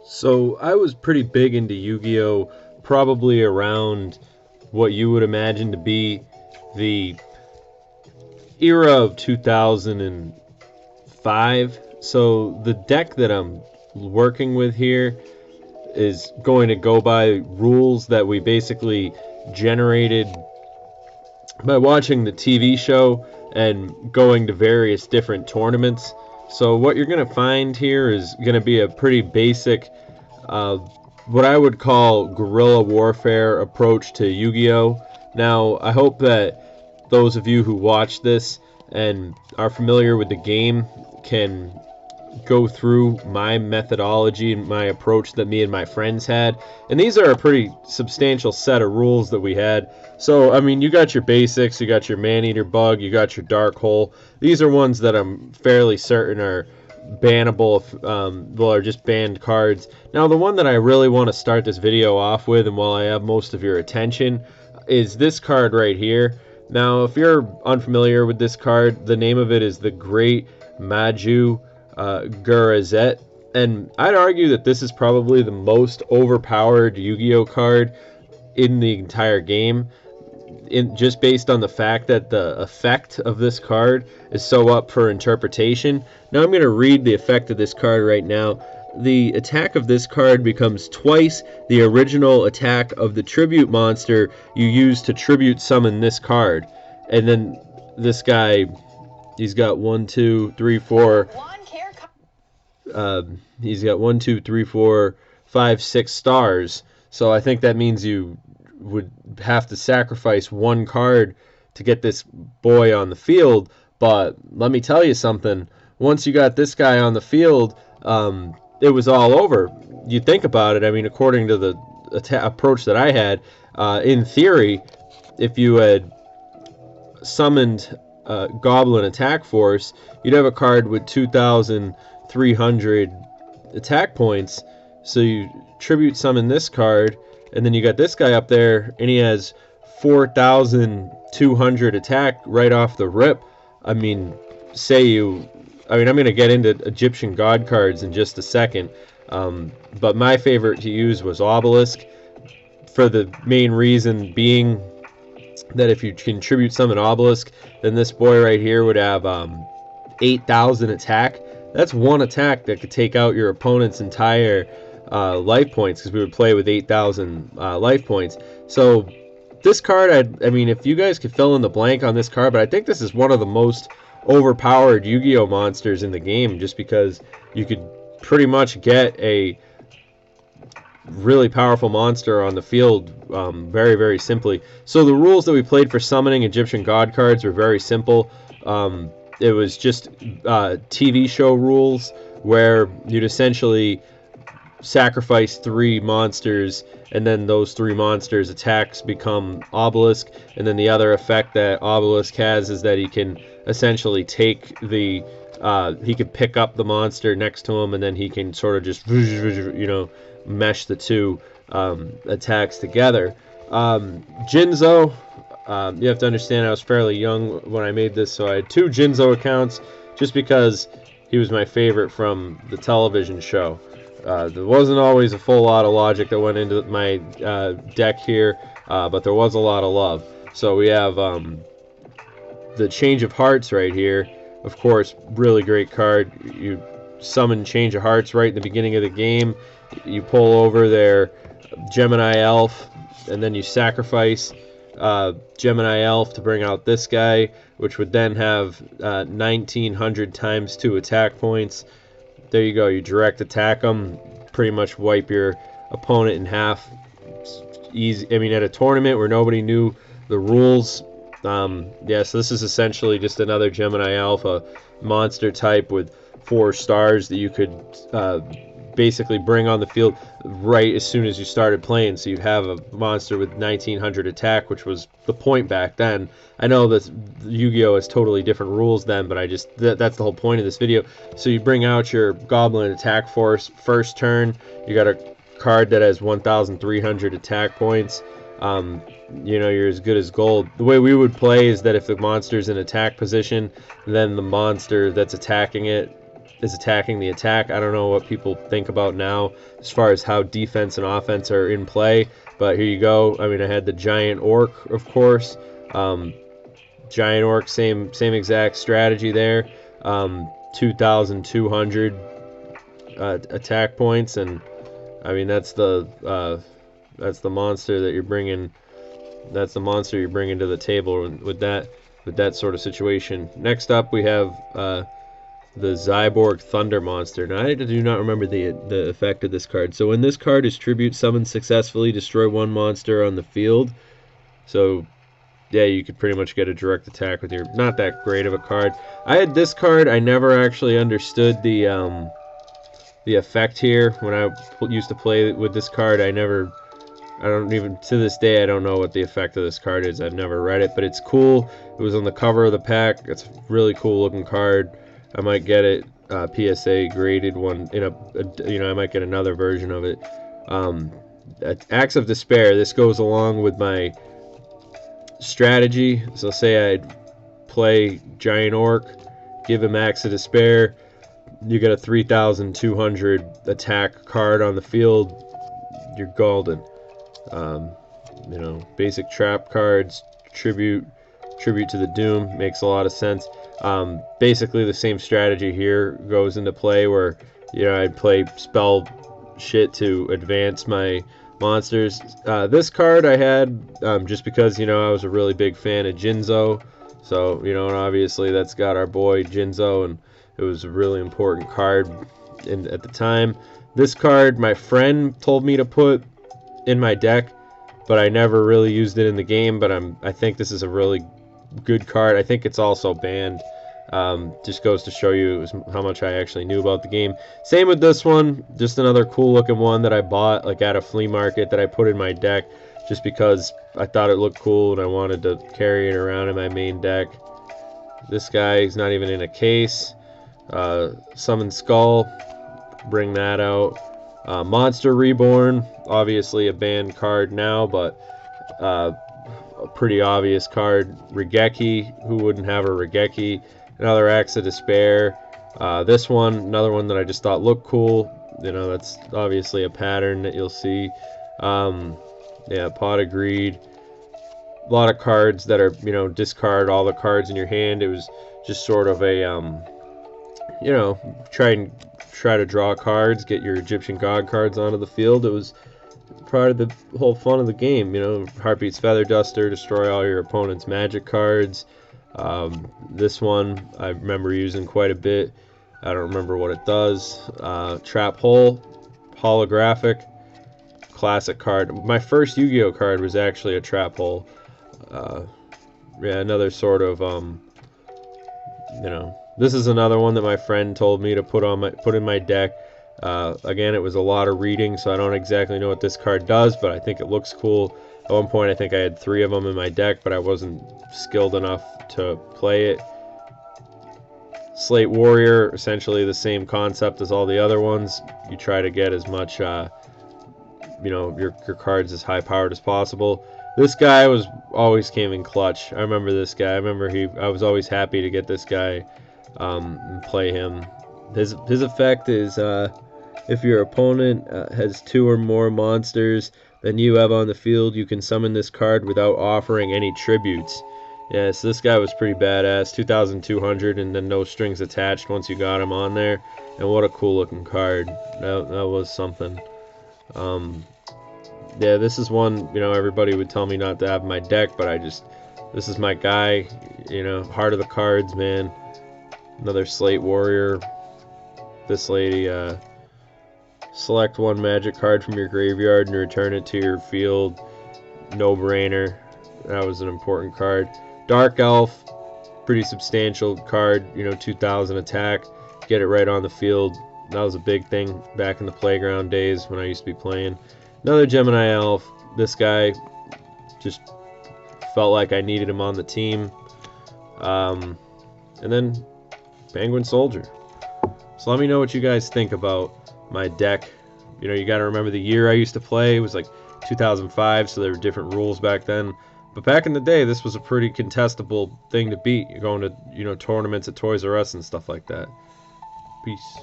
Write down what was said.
So I was pretty big into Yu-Gi-Oh! Probably around what you would imagine to be the era of 2005. So the deck that I'm working with here is going to go by rules that we basically generated by watching the TV show and going to various different tournaments. So what you're going to find here is going to be a pretty basic, what I would call guerrilla warfare approach to Yu-Gi-Oh! Now, I hope that those of you who watch this and are familiar with the game can go through my methodology and my approach that me and my friends had. And these are a pretty substantial set of rules that we had. So, I mean, you got your basics, you got your Man-Eater Bug, you got your Dark Hole. These are ones that I'm fairly certain are bannable, well, are just banned cards. Now, the one that I really want to start this video off with, and while I have most of your attention, is this card right here. Now, if you're unfamiliar with this card, the name of it is the Great Maju Gurazet, and I'd argue that this is probably the most overpowered Yu-Gi-Oh card in the entire game, just based on the fact that the effect of this card is so up for interpretation. Now I'm going to read the effect of this card right now. The attack of this card becomes twice the original attack of the tribute monster you use to tribute summon this card. And then this guy, he's got 1, 2, 3, 4. He's got 1, 2, 3, 4, 5, 6 stars. So I think that means you would have to sacrifice one card to get this boy on the field. But let me tell you something. Once you got this guy on the field, it was all over. You think about it. I mean, according to the approach that I had, in theory, if you had summoned Goblin Attack Force, you'd have a card with 2,300 attack points. So you tribute summon this card, and then you got this guy up there, and he has 4,200 attack right off the rip. I mean, I'm going to get into Egyptian God cards in just a second, but my favorite to use was Obelisk, for the main reason being that if you contribute summon Obelisk, then this boy right here would have 8,000 attack. That's one attack that could take out your opponent's entire life points, because we would play with 8,000 life points. So this card, I mean, if you guys could fill in the blank on this card, but I think this is one of the most overpowered Yu-Gi-Oh monsters in the game, just because you could pretty much get a really powerful monster on the field very, very simply. So the rules that we played for summoning Egyptian God cards were very simple. It was just TV show rules, where you'd essentially sacrifice 3 monsters, and then those 3 monsters' attacks become Obelisk. And then the other effect that Obelisk has is that he can essentially take the he can pick up the monster next to him, and then he can sort of just, you know, mesh the 2 attacks together. Jinzo, you have to understand I was fairly young when I made this, so I had 2 Jinzo accounts just because he was my favorite from the television show. There wasn't always a full lot of logic that went into my deck here, but there was a lot of love. So we have the Change of Hearts right here. Of course, really great card. You summon Change of Hearts right in the beginning of the game. You pull over their Gemini Elf, and then you sacrifice Gemini Elf to bring out this guy, which would then have 1,900 times 2 attack points. There you go. You direct attack them, pretty much wipe your opponent in half. Easy. I mean, at a tournament where nobody knew the rules. Yeah, so this is essentially just another Gemini Alpha monster type with 4 stars that you could basically bring on the field right as soon as you started playing. So you'd have a monster with 1,900 attack, which was the point back then. I know that Yu-Gi-Oh! Has totally different rules then, but that's the whole point of this video. So you bring out your Goblin Attack Force first turn. You got a card that has 1,300 attack points. You know, you're as good as gold. The way we would play is that if the monster's in attack position, then the monster that's attacking it is attacking the attack. I don't know what people think about now as far as how defense and offense are in play, but here you go. I mean, I had the giant orc, of course. Giant orc, same exact strategy there. 2,200 attack points, and I mean that's the monster that you're bringing. That's the monster you're bringing to the table with that sort of situation. Next up, we have the Zyborg Thunder Monster. Now, I do not remember the effect of this card. So when this card is tribute summoned successfully, destroy one monster on the field. So yeah, you could pretty much get a direct attack with your... Not that great of a card. I had this card. I never actually understood the effect here. When I used to play with this card, I don't even, to this day, I don't know what the effect of this card is. I've never read it, but it's cool. It was on the cover of the pack. It's a really cool looking card. I might get it PSA graded one in I might get another version of it. Acts of Despair. This goes along with my strategy. So say I'd play Giant Orc, give him Acts of Despair. You get a 3,200 attack card on the field. You're golden. Basic trap cards, tribute to the Doom makes a lot of sense. Basically the same strategy here goes into play, where I'd play spell shit to advance my monsters. This card I had just because I was a really big fan of Jinzo, so and obviously that's got our boy Jinzo, and it was a really important card at the time. This card my friend told me to put in my deck, but I never really used it in the game. But I think this is a really good card. I think it's also banned. Just goes to show you how much I actually knew about the game. Same with this one, just another cool looking one that I bought like at a flea market that I put in my deck just because I thought it looked cool and I wanted to carry it around in my main deck. This guy is not even in a case. Summon Skull, bring that out. Monster Reborn, obviously a banned card now, but a pretty obvious card. Regeki, who wouldn't have a Regeki? Another Acts of Despair. This one, another one that I just thought looked cool. That's obviously a pattern that you'll see. Yeah, Pot of Greed. A lot of cards that are, discard all the cards in your hand. It was just sort of a, try to draw cards, get your Egyptian God cards onto the field. It was part of the whole fun of the game. Heartbeat's Feather Duster, destroy all your opponent's magic cards. This one I remember using quite a bit. I don't remember what it does. Trap Hole, holographic, classic card. My first Yu-Gi-Oh card was actually a Trap Hole. Yeah, another sort of this is another one that my friend told me to put in my deck. Again, it was a lot of reading, so I don't exactly know what this card does, but I think it looks cool. At one point, I think I had 3 of them in my deck, but I wasn't skilled enough to play it. Slate Warrior, essentially the same concept as all the other ones. You try to get as much, your cards as high powered as possible. This guy always came in clutch. I remember this guy. I was always happy to get this guy and play him. His effect is if your opponent has 2 or more monsters than you have on the field, you can summon this card without offering any tributes. Yeah, so this guy was pretty badass. 2,200 and then no strings attached once you got him on there. And what a cool looking card. That was something. Yeah, this is one, everybody would tell me not to have in my deck, but this is my guy, heart of the cards, man. Another Slate Warrior. This lady, select 1 magic card from your graveyard and return it to your field. No brainer. That was an important card. Dark Elf, pretty substantial card, 2,000 attack. Get it right on the field. That was a big thing back in the playground days when I used to be playing. Another Gemini Elf. This guy just felt like I needed him on the team. And then Penguin Soldier. So let me know what you guys think about my deck. You got to remember the year I used to play. It was like 2005, so there were different rules back then. But back in the day, this was a pretty contestable thing to beat. You're going to, tournaments at Toys R Us and stuff like that. Peace.